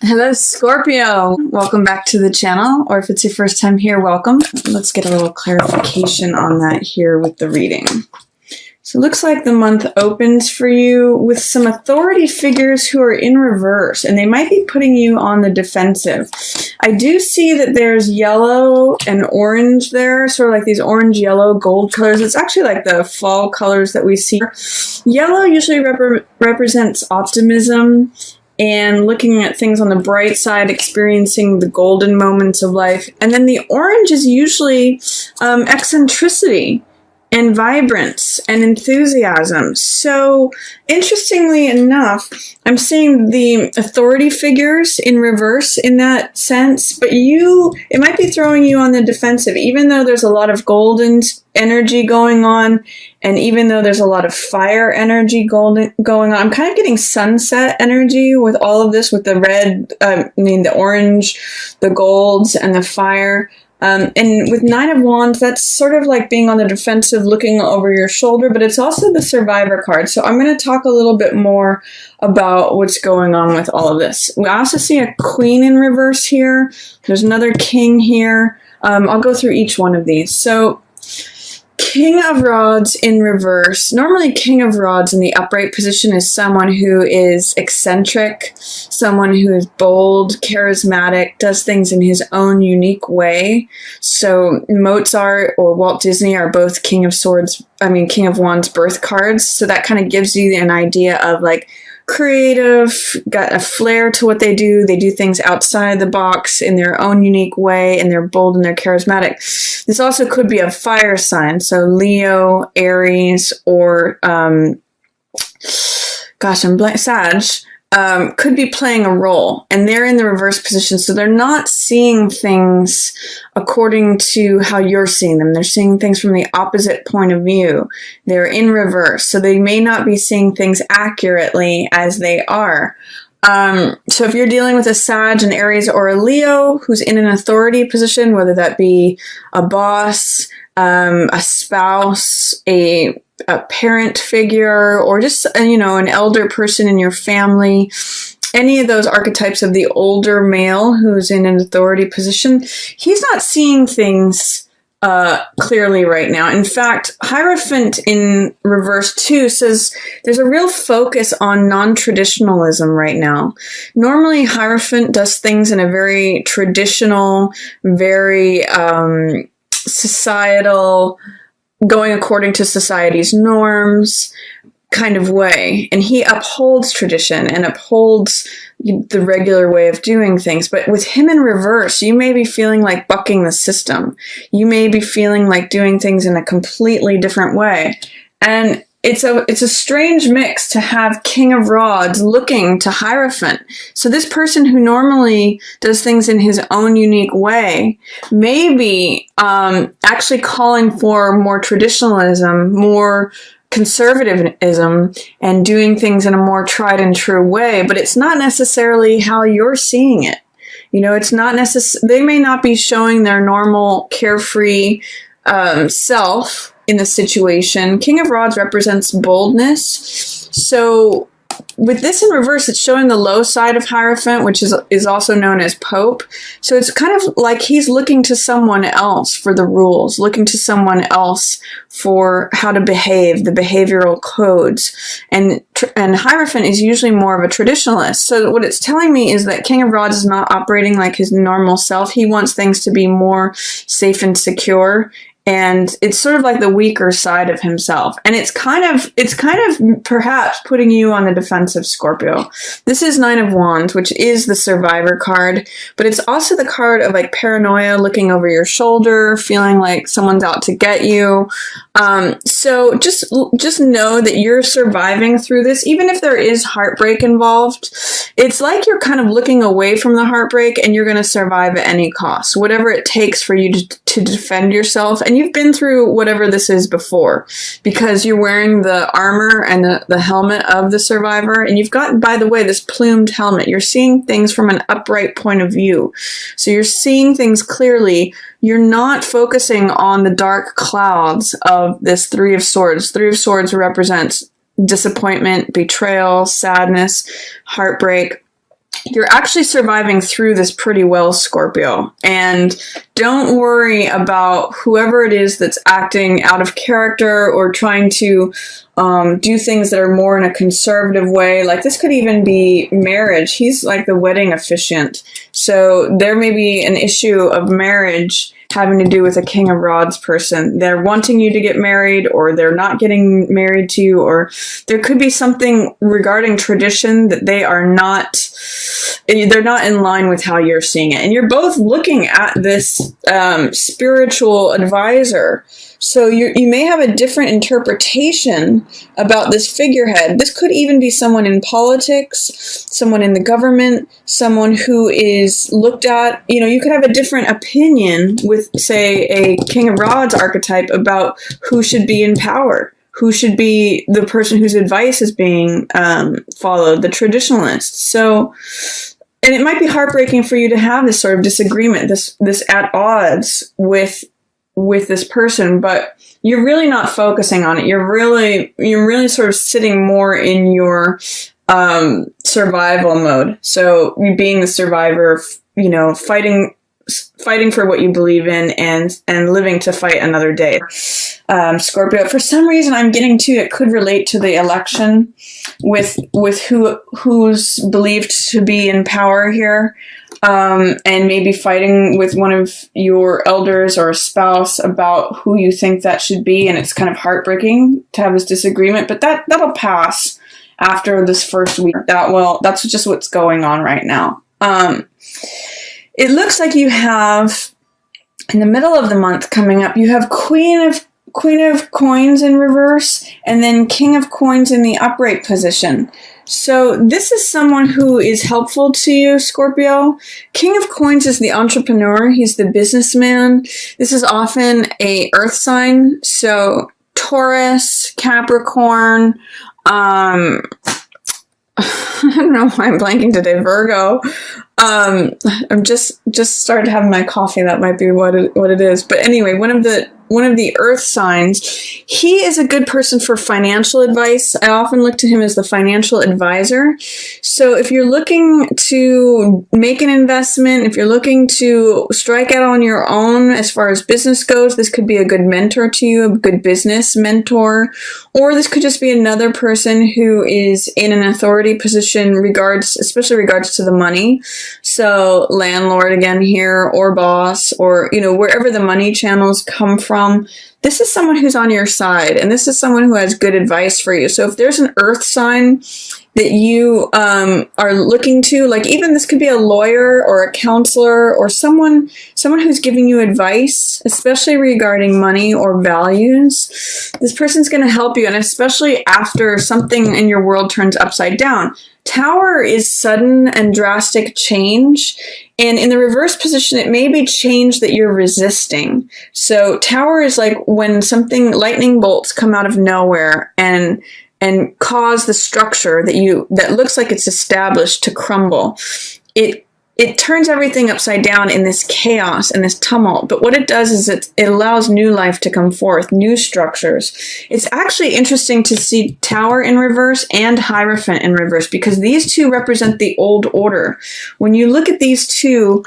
Hello, Scorpio. Welcome back to the channel, or if it's your first time here, welcome. Let's get a little clarification on that here with the reading. So it looks like the month opens for you with some authority figures who are in reverse, and they might be putting you on the defensive. I do see that there's yellow and orange there, sort of like these orange, yellow, gold colors. It's actually like the fall colors that we see. Yellow usually represents optimism and looking at things on the bright side, experiencing the golden moments of life. And then the orange is usually eccentricity and vibrance and enthusiasm. So interestingly enough, I'm seeing the authority figures in reverse in that sense, but it might be throwing you on the defensive, even though there's a lot of golden energy going on, and even though there's a lot of fire energy going on. I'm kind of getting sunset energy with all of this, with the red, the orange, the golds, and the fire. And with Nine of Wands, that's sort of like being on the defensive, looking over your shoulder, but it's also the Survivor card. So I'm going to talk a little bit more about what's going on with all of this. We also see a Queen in reverse here. There's another King here. I'll go through each one of these. So King of Rods in reverse. Normally, King of Rods in the upright position is someone who is eccentric, someone who is bold, charismatic, does things in his own unique way. So Mozart or Walt Disney are both King of Wands birth cards. So that kind of gives you an idea of like creative, got a flair to what they do. They do things outside the box in their own unique way, and they're bold and they're charismatic. This also could be a fire sign, so Leo, Aries, or Sag. Could be playing a role, and they're in the reverse position, so they're not seeing things according to how you're seeing them. They're seeing things from the opposite point of view. They're in reverse, so they may not be seeing things accurately as they are. So if you're dealing with a Sag, an Aries, or a Leo who's in an authority position, whether that be a boss, a spouse, a parent figure, or just, an elder person in your family, any of those archetypes of the older male who's in an authority position, he's not seeing things clearly right now. In fact, Hierophant in reverse too says there's a real focus on non-traditionalism right now. Normally, Hierophant does things in a very traditional, very societal, going according to society's norms kind of way. And he upholds tradition and upholds the regular way of doing things. But with him in reverse, you may be feeling like bucking the system. You may be feeling like doing things in a completely different way. And it's a strange mix to have King of Rods looking to Hierophant. So this person who normally does things in his own unique way may be actually calling for more traditionalism, more conservatism, and doing things in a more tried and true way, but it's not necessarily how you're seeing it. It's not they may not be showing their normal carefree self in the situation. King of Rods represents boldness. So with this in reverse, it's showing the low side of Hierophant, which is also known as Pope. So it's kind of like he's looking to someone else for the rules, looking to someone else for how to behave, the behavioral codes. And Hierophant is usually more of a traditionalist. So what it's telling me is that King of Rods is not operating like his normal self. He wants things to be more safe and secure. And it's sort of like the weaker side of himself. And it's kind of perhaps putting you on the defensive, Scorpio. This is Nine of Wands, which is the Survivor card, but it's also the card of like paranoia, looking over your shoulder, feeling like someone's out to get you. So just know that you're surviving through this, even if there is heartbreak involved. It's like you're kind of looking away from the heartbreak, and you're going to survive at any cost, whatever it takes for you to defend yourself. And you've been through whatever this is before, because you're wearing the armor and the helmet of the survivor. And you've got, by the way, this plumed helmet. You're seeing things from an upright point of view. So you're seeing things clearly. You're not focusing on the dark clouds of this Three of Swords. Three of Swords represents disappointment, betrayal, sadness, heartbreak. you're actually surviving through this pretty well, Scorpio. And don't worry about whoever it is that's acting out of character or trying to do things that are more in a conservative way. Like, this could even be marriage. He's like the wedding officiant. So there may be an issue of marriage having to do with a King of Rods person. They're wanting you to get married, or they're not getting married to you, or there could be something regarding tradition that they're not in line with how you're seeing it. And you're both looking at this spiritual advisor. So you may have a different interpretation about this figurehead. This could even be someone in politics, someone in the government, someone who is looked at, you could have a different opinion with, say, a King of Rods archetype about who should be in power, who should be the person whose advice is being followed, the traditionalists. So, and it might be heartbreaking for you to have this sort of disagreement, this at odds with this person, but you're really not focusing on it. You're really sort of sitting more in your survival mode. So you being the survivor, fighting for what you believe in and living to fight another day. Scorpio, for some reason I'm getting to, it could relate to the election with who's believed to be in power here. And maybe fighting with one of your elders or a spouse about who you think that should be. And it's kind of heartbreaking to have this disagreement, but that'll pass after this first week. That's just what's going on right now. It looks like you have, in the middle of the month coming up, you have Queen of Coins in reverse, and then King of Coins in the upright position. So this is someone who is helpful to you, Scorpio. King of Coins is the entrepreneur. He's the businessman. This is often a earth sign. So Taurus, Capricorn, I don't know why I'm blanking today, Virgo. I'm just started having my coffee. That might be what it is. But anyway, one of the earth signs, he is a good person for financial advice. I often look to him as the financial advisor. So if you're looking to make an investment, if you're looking to strike out on your own as far as business goes, this could be a good mentor to you, a good business mentor, or this could just be another person who is in an authority position especially regards to the money. So landlord again here, or boss, or, wherever the money channels come from. This is someone who's on your side, and this is someone who has good advice for you. So if there's an earth sign that you are looking to, like, even this could be a lawyer or a counselor or someone who's giving you advice, especially regarding money or values. This person's going to help you, and especially after something in your world turns upside down. Tower is sudden and drastic change, and in the reverse position, it may be change that you're resisting. So Tower is like when lightning bolts come out of nowhere and cause the structure that looks like it's established to crumble. It turns everything upside down in this chaos and this tumult. But what it does is it allows new life to come forth, new structures. It's actually interesting to see Tower in reverse and Hierophant in reverse, because these two represent the old order. When you look at these two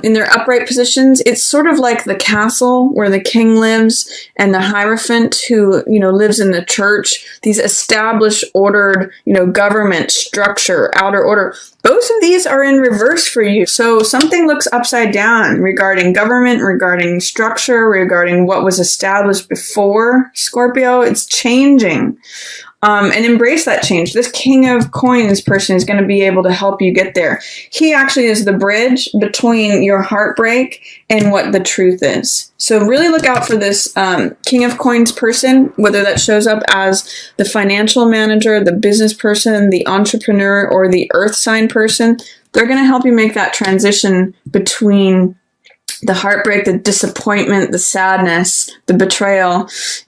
in their upright positions, it's sort of like the castle where the king lives and the Hierophant who, lives in the church. These established, ordered, government structure, outer order. Both of these are in reverse for you. So something looks upside down regarding government, regarding structure, regarding what was established before, Scorpio. It's changing. And embrace that change. This King of Coins person is going to be able to help you get there. He actually is the bridge between your heartbreak and what the truth is. So really look out for this King of Coins person, whether that shows up as the financial manager, the business person, the entrepreneur, or the earth sign person. They're going to help you make that transition between the heartbreak, the disappointment, the sadness, the betrayal,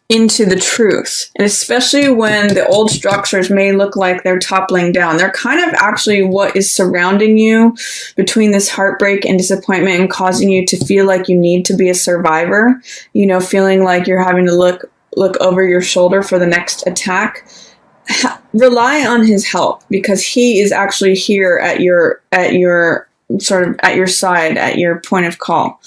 into the truth. And especially when the old structures may look like they're toppling down. They're kind of actually what is surrounding you between this heartbreak and disappointment and causing you to feel like you need to be a survivor, feeling like you're having to look over your shoulder for the next attack. rely on his help, because he is actually here at your sort of at your side, at your point of call.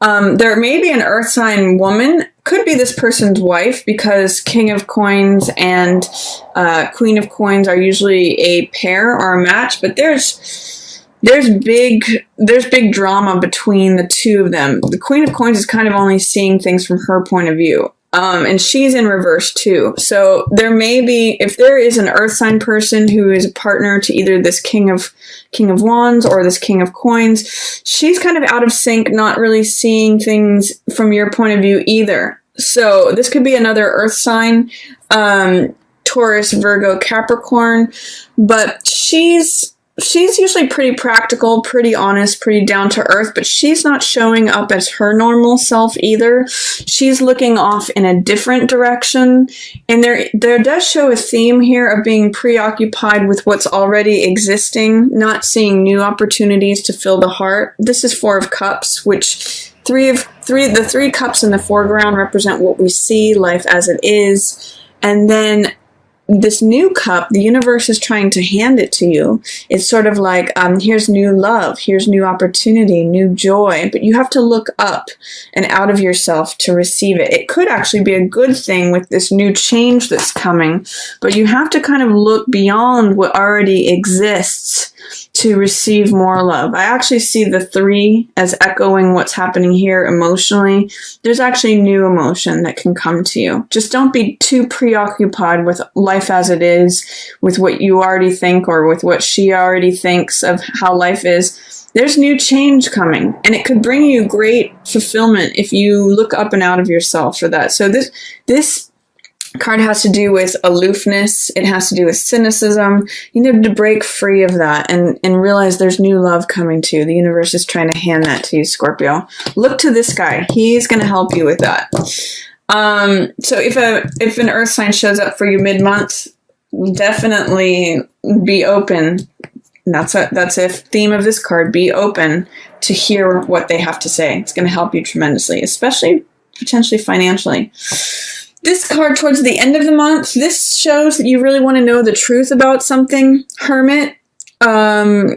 There may be an earth sign woman, could be this person's wife, because King of Coins and Queen of Coins are usually a pair or a match, but there's big drama between the two of them. The Queen of Coins is kind of only seeing things from her point of view. And she's in reverse too. So there may be, if there is an earth sign person who is a partner to either this King of Wands or this King of Coins, she's kind of out of sync, not really seeing things from your point of view either. So this could be another earth sign, Taurus, Virgo, Capricorn, but she's usually pretty practical, pretty honest, pretty down to earth, but she's not showing up as her normal self either. She's looking off in a different direction. And there does show a theme here of being preoccupied with what's already existing, not seeing new opportunities to fill the heart. This is Four of Cups, which the three cups in the foreground represent what we see, life as it is. And then this new cup, the universe is trying to hand it to you. It's sort of like, here's new love, here's new opportunity, new joy, but you have to look up and out of yourself to receive it. It could actually be a good thing with this new change that's coming, but you have to kind of look beyond what already exists to receive more love. I actually see the 3 as echoing what's happening here emotionally. There's actually new emotion that can come to you. Just don't be too preoccupied with life as it is, with what you already think or with what she already thinks of how life is. There's new change coming, and it could bring you great fulfillment if you look up and out of yourself for that. So this card has to do with aloofness. It has to do with cynicism. You need to break free of that and realize there's new love coming to you. The universe is trying to hand that to you, Scorpio. Look to this guy. He's going to help you with that. So if an earth sign shows up for you mid-month, definitely be open. That's a theme of this card. Be open to hear what they have to say. It's going to help you tremendously, especially potentially financially. This card towards the end of the month, this shows that you really want to know the truth about something. Hermit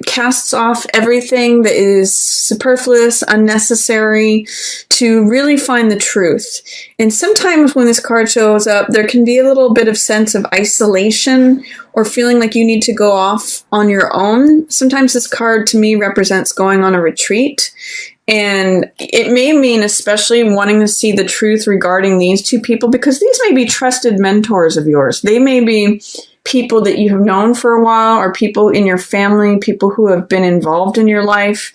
casts off everything that is superfluous, unnecessary, to really find the truth. And sometimes when this card shows up, there can be a little bit of sense of isolation or feeling like you need to go off on your own. Sometimes this card to me represents going on a retreat. And it may mean especially wanting to see the truth regarding these two people, because these may be trusted mentors of yours. They may be people that you have known for a while, or people in your family, people who have been involved in your life.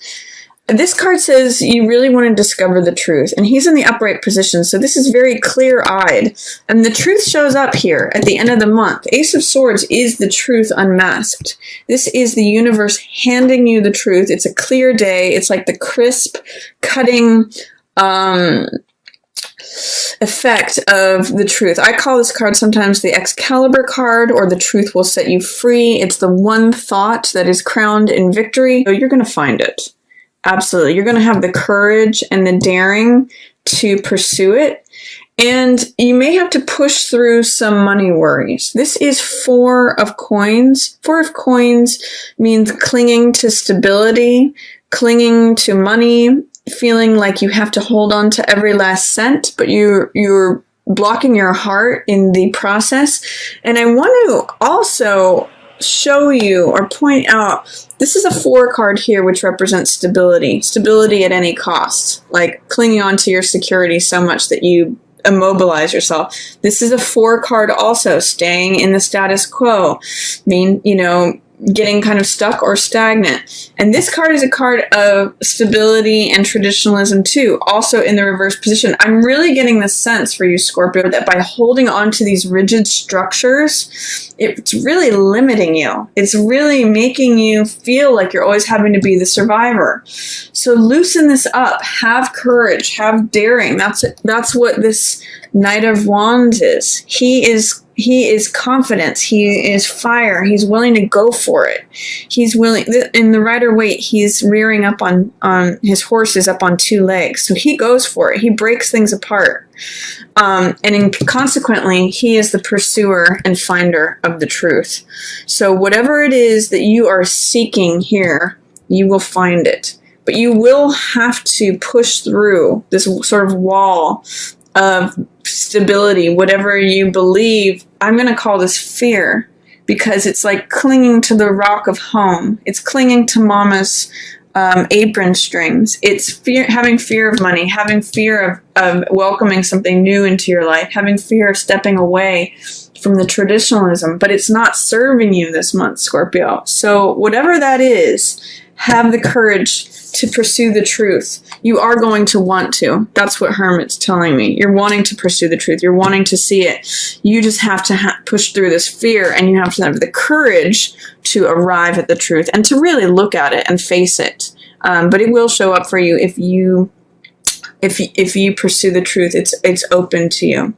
This card says you really want to discover the truth, and he's in the upright position, so this is very clear-eyed. And the truth shows up here at the end of the month. Ace of Swords is the truth unmasked. This is the universe handing you the truth. It's a clear day. It's like the crisp, cutting effect of the truth. I call this card sometimes the Excalibur card, or the truth will set you free. It's the one thought that is crowned in victory. So you're going to find it. Absolutely. You're going to have the courage and the daring to pursue it. And you may have to push through some money worries. This is Four of Coins. Four of Coins means clinging to stability, clinging to money, feeling like you have to hold on to every last cent, but you're blocking your heart in the process. And I want to also show you or point out, this is a 4 card here, which represents stability. Stability at any cost, like clinging on to your security so much that you immobilize yourself. This is a 4 card also, staying in the status quo, getting kind of stuck or stagnant. And this card is a card of stability and traditionalism too, also in the reverse position. I'm really getting the sense for you, Scorpio, that by holding on to these rigid structures, it's really limiting you. It's really making you feel like you're always having to be the survivor. So loosen this up. Have courage. Have daring. That's what this Knight of Wands is. he is confidence. He is fire. He's willing to go for it. He's willing, in the Rider-Waite, he's rearing up on his horse is up on 2 legs. So he goes for it. He breaks things apart. Consequently, he is the pursuer and finder of the truth. So whatever it is that you are seeking here, you will find it. But you will have to push through this sort of wall of stability, whatever you believe. I'm going to call this fear, because it's like clinging to the rock of home. It's clinging to mama's apron strings. It's having fear of money, having fear of welcoming something new into your life, having fear of stepping away from the traditionalism, but it's not serving you this month, Scorpio. So whatever that is, have the courage to pursue the truth. You are going to want to. That's what Hermit's telling me. You're wanting to pursue the truth. You're wanting to see it. You just have to push through this fear, and you have to have the courage to arrive at the truth and to really look at it and face it. But it will show up for you if you pursue the truth. It's open to you.